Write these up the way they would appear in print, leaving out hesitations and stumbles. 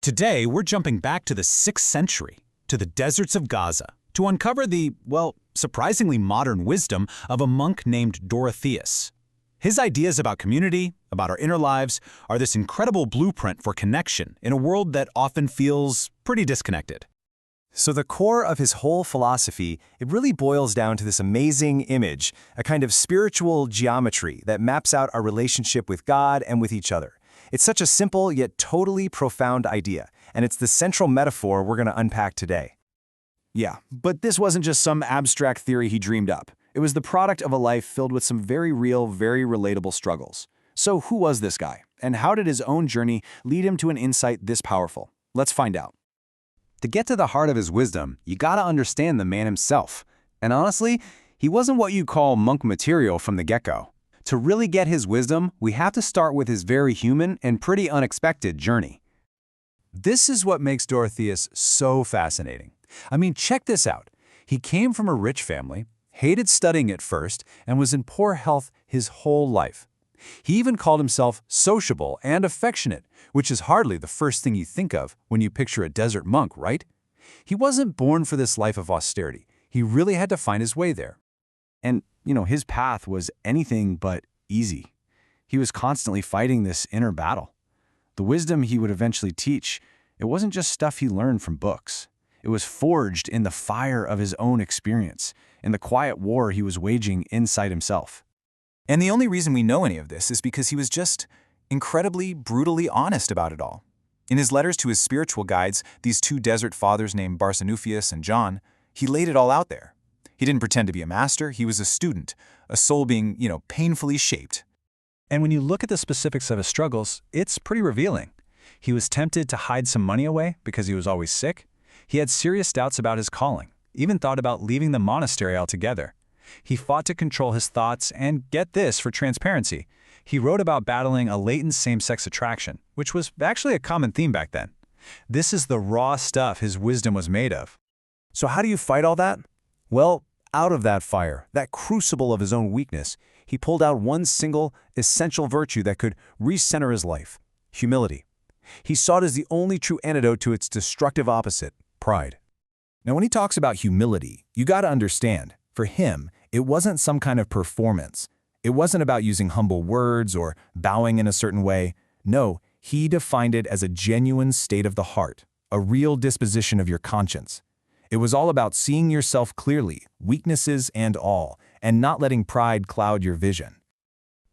Today, we're jumping back to the 6th century, to the deserts of Gaza, to uncover the, well, surprisingly modern wisdom of a monk named Dorotheus. His ideas about community, about our inner lives, are this incredible blueprint for connection in a world that often feels pretty disconnected. So the core of his whole philosophy, it really boils down to this amazing image, a kind of spiritual geometry that maps out our relationship with God and with each other. It's such a simple yet totally profound idea, and it's the central metaphor we're going to unpack today. Yeah, but this wasn't just some abstract theory he dreamed up. It was the product of a life filled with some very real, very relatable struggles. So who was this guy, and how did his own journey lead him to an insight this powerful? Let's find out. To get to the heart of his wisdom, you gotta understand the man himself. And honestly, he wasn't what you call monk material from the get-go. To really get his wisdom, we have to start with his very human and pretty unexpected journey. This is what makes Dorotheus so fascinating. I mean, check this out. He came from a rich family, hated studying at first, and was in poor health his whole life. He even called himself sociable and affectionate, which is hardly the first thing you think of when you picture a desert monk, right? He wasn't born for this life of austerity. He really had to find his way there. And, his path was anything but easy. He was constantly fighting this inner battle. The wisdom he would eventually teach, it wasn't just stuff he learned from books. It was forged in the fire of his own experience, in the quiet war he was waging inside himself. And the only reason we know any of this is because he was just incredibly, brutally honest about it all. In his letters to his spiritual guides, these two desert fathers named Dorotheus and John, he laid it all out there. He didn't pretend to be a master, he was a student, a soul being, painfully shaped. And when you look at the specifics of his struggles, it's pretty revealing. He was tempted to hide some money away because he was always sick. He had serious doubts about his calling, even thought about leaving the monastery altogether. He fought to control his thoughts and, get this for transparency, he wrote about battling a latent same-sex attraction, which was actually a common theme back then. This is the raw stuff his wisdom was made of. So how do you fight all that? Well, out of that fire, that crucible of his own weakness, he pulled out one single, essential virtue that could recenter his life: humility. He saw it as the only true antidote to its destructive opposite, pride. Now, when he talks about humility, you gotta understand, for him, it wasn't some kind of performance. It wasn't about using humble words or bowing in a certain way. No, he defined it as a genuine state of the heart, a real disposition of your conscience. It was all about seeing yourself clearly, weaknesses and all, and not letting pride cloud your vision.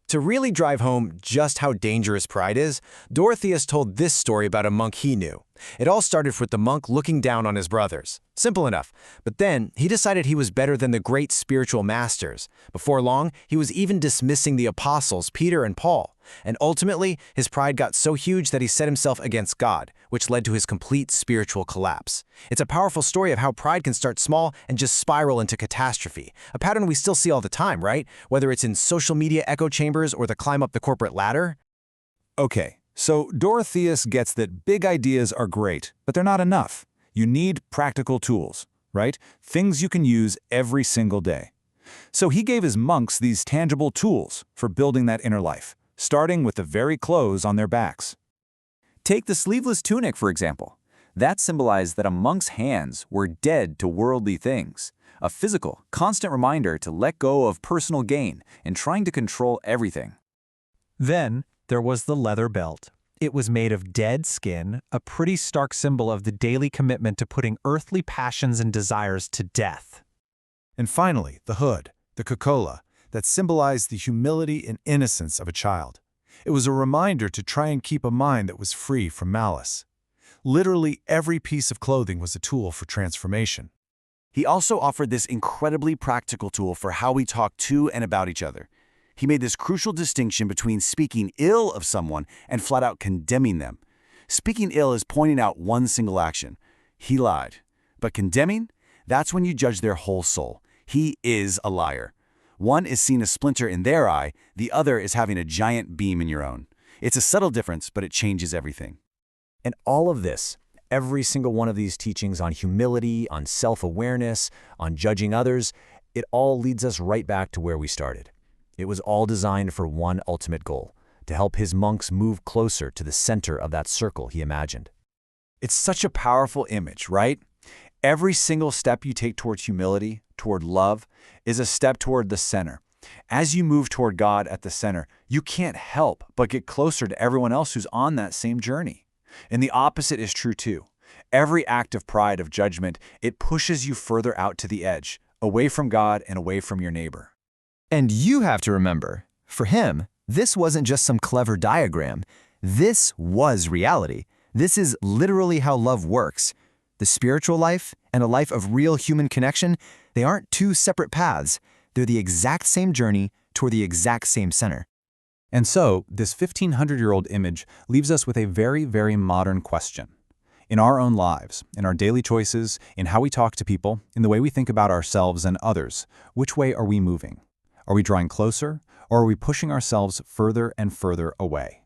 To really drive home just how dangerous pride is, Dorotheus told this story about a monk he knew. It all started with the monk looking down on his brothers. Simple enough. But then, he decided he was better than the great spiritual masters. Before long, he was even dismissing the apostles, Peter and Paul. And ultimately, his pride got so huge that he set himself against God, which led to his complete spiritual collapse. It's a powerful story of how pride can start small and just spiral into catastrophe. A pattern we still see all the time, right? Whether it's in social media echo chambers or the climb up the corporate ladder. Okay, so Dorotheus gets that big ideas are great, but they're not enough. You need practical tools, right? Things you can use every single day. So he gave his monks these tangible tools for building that inner life, starting with the very clothes on their backs. Take the sleeveless tunic, for example. That symbolized that a monk's hands were dead to worldly things, a physical, constant reminder to let go of personal gain and trying to control everything. Then there was the leather belt. It was made of dead skin, a pretty stark symbol of the daily commitment to putting earthly passions and desires to death. And finally, the hood, the cocola, that symbolized the humility and innocence of a child. It was a reminder to try and keep a mind that was free from malice. Literally every piece of clothing was a tool for transformation. He also offered this incredibly practical tool for how we talk to and about each other. He made this crucial distinction between speaking ill of someone and flat out condemning them. Speaking ill is pointing out one single action. He lied. But condemning? That's when you judge their whole soul. He is a liar. One is seeing a splinter in their eye, the other is having a giant beam in your own. It's a subtle difference, but it changes everything. And all of this, every single one of these teachings on humility, on self-awareness, on judging others, it all leads us right back to where we started. It was all designed for one ultimate goal, to help his monks move closer to the center of that circle he imagined. It's such a powerful image, right? Every single step you take towards humility, toward love, is a step toward the center. As you move toward God at the center, you can't help but get closer to everyone else who's on that same journey. And the opposite is true too. Every act of pride, of judgment, it pushes you further out to the edge, away from God and away from your neighbor. And you have to remember, for him, this wasn't just some clever diagram. This was reality. This is literally how love works. The spiritual life and a life of real human connection, they aren't two separate paths. They're the exact same journey toward the exact same center. And so, this 1,500-year-old image leaves us with a very, very modern question. In our own lives, in our daily choices, in how we talk to people, in the way we think about ourselves and others, which way are we moving? Are we drawing closer, or are we pushing ourselves further and further away?